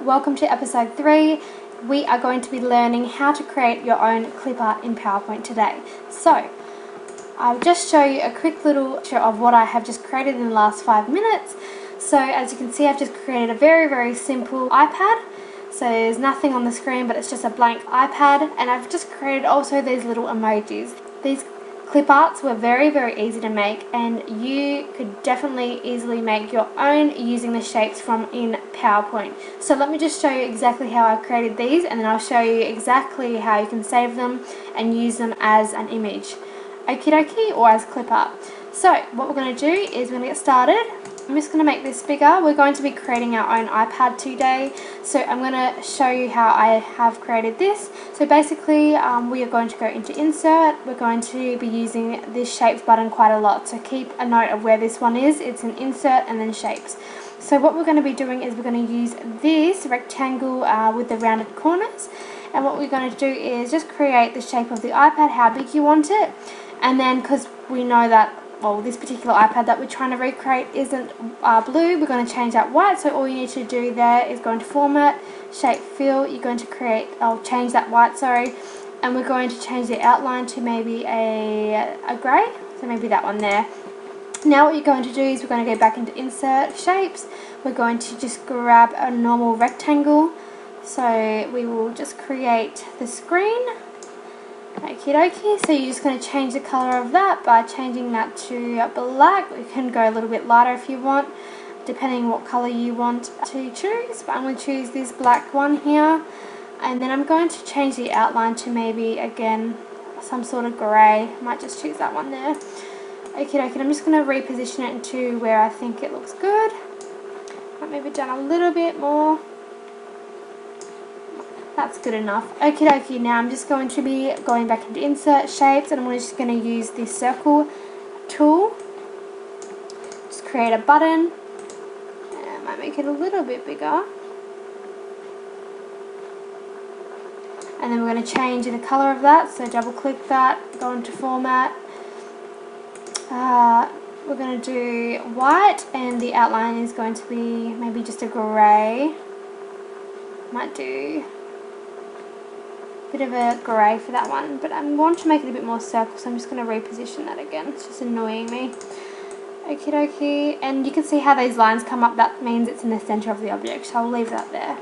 welcome to episode 3. We are going to be learning how to create your own clip art in PowerPoint today. So, I'll just show you a quick little show of what I have just created in the last 5 minutes. So, as you can see, I've just created a very simple iPad. So there's nothing on the screen, but it's just a blank iPad, and I've just created also these little emojis. These clip arts were very easy to make, and you could definitely easily make your own using the shapes from in PowerPoint. So let me just show you exactly how I created these, and then I'll show you exactly how you can save them and use them as an image. Okie dokie, or as clip art. So what we're going to do is we're going to get started. I'm just going to make this bigger. We're going to be creating our own iPad today, so I'm going to show you how I have created this. So basically we are going to go into insert. We're going to be using this shapes button quite a lot, so keep a note of where this one is. It's an insert and then shapes. So what we're going to be doing is we're going to use this rectangle with the rounded corners, and what we're going to do is just create the shape of the iPad, how big you want it, and then because we know that this particular iPad that we're trying to recreate isn't blue, we're going to change that white. So all you need to do there is go into format, shape, fill. You're going to change that white, and we're going to change the outline to maybe a grey, so maybe that one there. Now what you're going to do is we're going to go back into insert, shapes. We're going to just grab a normal rectangle, so we will just create the screen. Okie dokie, so you're just going to change the colour of that by changing that to black. You can go a little bit lighter if you want, depending what colour you want to choose, but I'm going to choose this black one here, and then I'm going to change the outline to maybe, again, some sort of grey. I might just choose that one there. Okie dokie, I'm just going to reposition it into where I think it looks good. Might maybe down a little bit more. That's good enough. Okie dokie, now I'm just going to be going back into insert, shapes, and I'm just going to use this circle tool. Just create a button. And I might make it a little bit bigger. And then we're going to change the colour of that, so double click that, go into format. We're going to do white, and the outline is going to be maybe just a grey. Might do bit of a grey for that one, but I want to make it a bit more circle, so I'm just going to reposition that again. It's just annoying me. Okie dokie, and you can see how these lines come up. That means it's in the centre of the object, so I'll leave that there.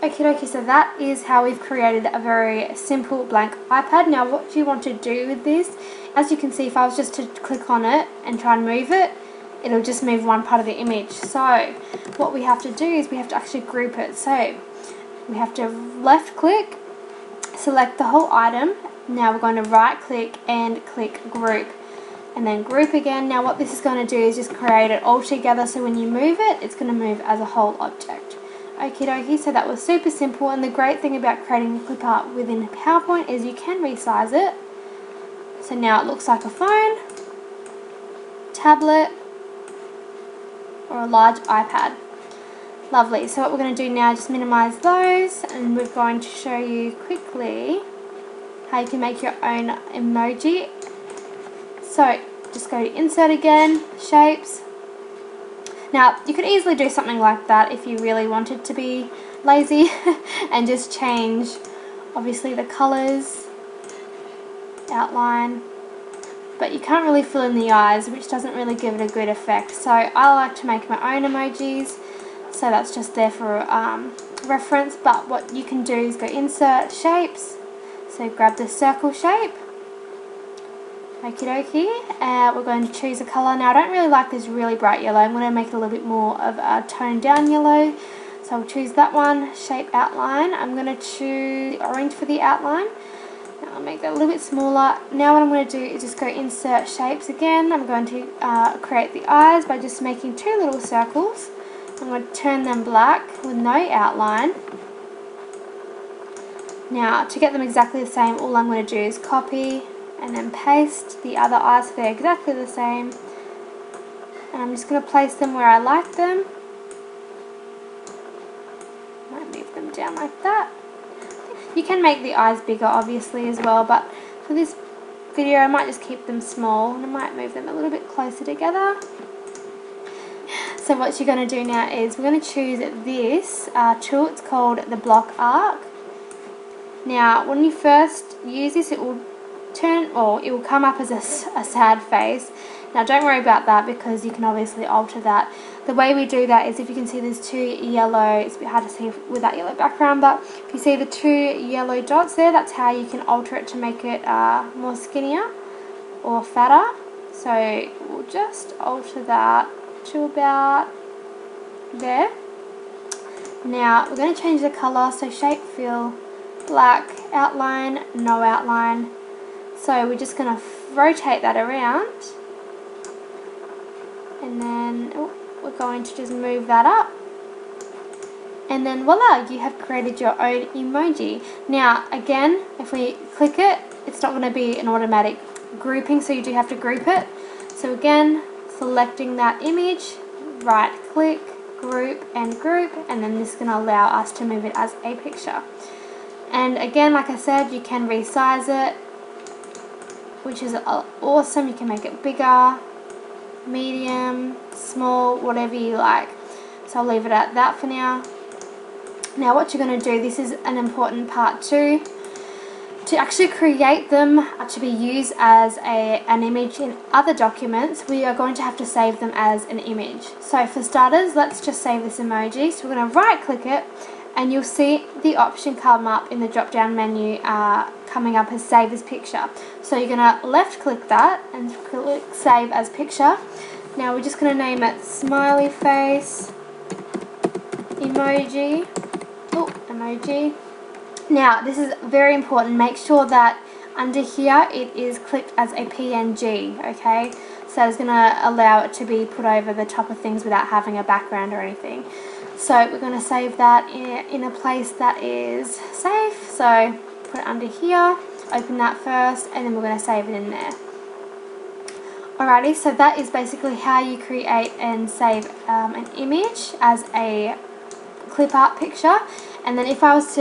Okie dokie, so that is how we've created a very simple blank iPad. Now what do you want to do with this? As you can see, if I was just to click on it and try and move it, it'll just move one part of the image. So what we have to do is we have to actually group it. So we have to left click, select the whole item. Now we're going to right click and click group, and then group again. Now what this is going to do is just create it all together, so when you move it, it's going to move as a whole object. Okie dokie, so that was super simple, and the great thing about creating the clip art within PowerPoint is you can resize it. So now it looks like a phone, tablet, or a large iPad. Lovely. So what we're going to do now is just minimize those, and we're going to show you quickly how you can make your own emoji. So just go to insert again, shapes. Now you could easily do something like that if you really wanted to be lazy and just change obviously the colors, outline, but you can't really fill in the eyes, which doesn't really give it a good effect. So I like to make my own emojis. So that's just there for reference, but what you can do is go insert, shapes, so grab the circle shape. Okie dokie, we're going to choose a colour. Now I don't really like this really bright yellow. I'm going to make it a little bit more of a toned down yellow, so I'll choose that one. Shape, outline, I'm going to choose orange for the outline. Now I'll make that a little bit smaller. Now what I'm going to do is just go insert, shapes again. I'm going to create the eyes by just making 2 little circles. I'm going to turn them black with no outline. Now to get them exactly the same, all I'm going to do is copy and then paste the other eyes so they're exactly the same. And I'm just going to place them where I like them. Might move them down like that. You can make the eyes bigger obviously as well, but for this video I might just keep them small, and I might move them a little bit closer together. So what you're going to do now is we're going to choose this tool. It's called the block arc. Now when you first use this, it will it will come up as a sad face. Now don't worry about that because you can obviously alter that. The way we do that is, if you can see there's two yellow, it's a bit hard to see with that yellow background, but if you see the two yellow dots there, that's how you can alter it to make it more skinnier or fatter. So we'll just alter that to about there. Now we're going to change the colour, so shape, fill, black, outline, no outline. So we're just going to rotate that around, and then we're going to just move that up, and then voila, you have created your own emoji. Now again, if we click it, it's not going to be an automatic grouping, so you do have to group it. So again, selecting that image, right click, group, and then this is going to allow us to move it as a picture. And again, like I said, you can resize it, which is awesome. You can make it bigger, medium, small, whatever you like. So I'll leave it at that for now. Now what you're going to do, this is an important part too, to actually create them to be used as an image in other documents, we are going to have to save them as an image. So for starters, let's just save this emoji. So we're going to right click it, and you'll see the option come up in the drop down menu coming up as save as picture. So you're going to left click that and click save as picture. Now we're just going to name it smiley face emoji. Emoji. Now this is very important, make sure that under here it is clicked as a PNG, okay? So it's going to allow it to be put over the top of things without having a background or anything. So we're going to save that in a place that is safe. So put it under here, open that first, and then we're going to save it in there. Alrighty, so that is basically how you create and save an image as a clip art picture. And then if I was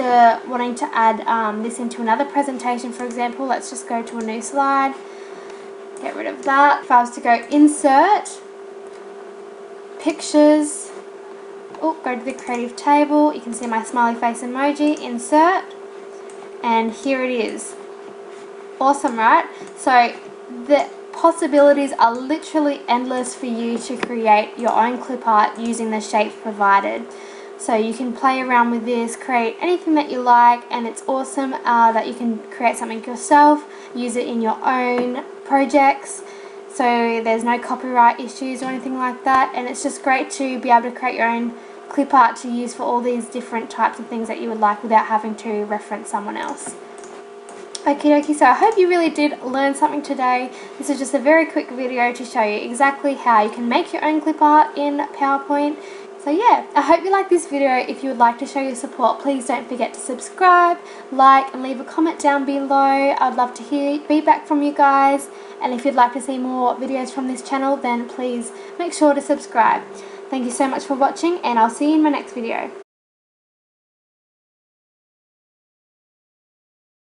wanting to add this into another presentation, for example, let's just go to a new slide, get rid of that. If I was to go insert, pictures, go to the creative table, you can see my smiley face emoji, insert, and here it is. Awesome, right? So the possibilities are literally endless for you to create your own clip art using the shapes provided. So you can play around with this, create anything that you like, and it's awesome that you can create something yourself, use it in your own projects, so there's no copyright issues or anything like that, and it's just great to be able to create your own clip art to use for all these different types of things that you would like without having to reference someone else. Okie dokie, so I hope you really did learn something today. This is just a very quick video to show you exactly how you can make your own clip art in PowerPoint. So yeah, I hope you liked this video. If you would like to show your support, please don't forget to subscribe, like, and leave a comment down below. I'd love to hear feedback from you guys. And if you'd like to see more videos from this channel, then please make sure to subscribe. Thank you so much for watching, and I'll see you in my next video.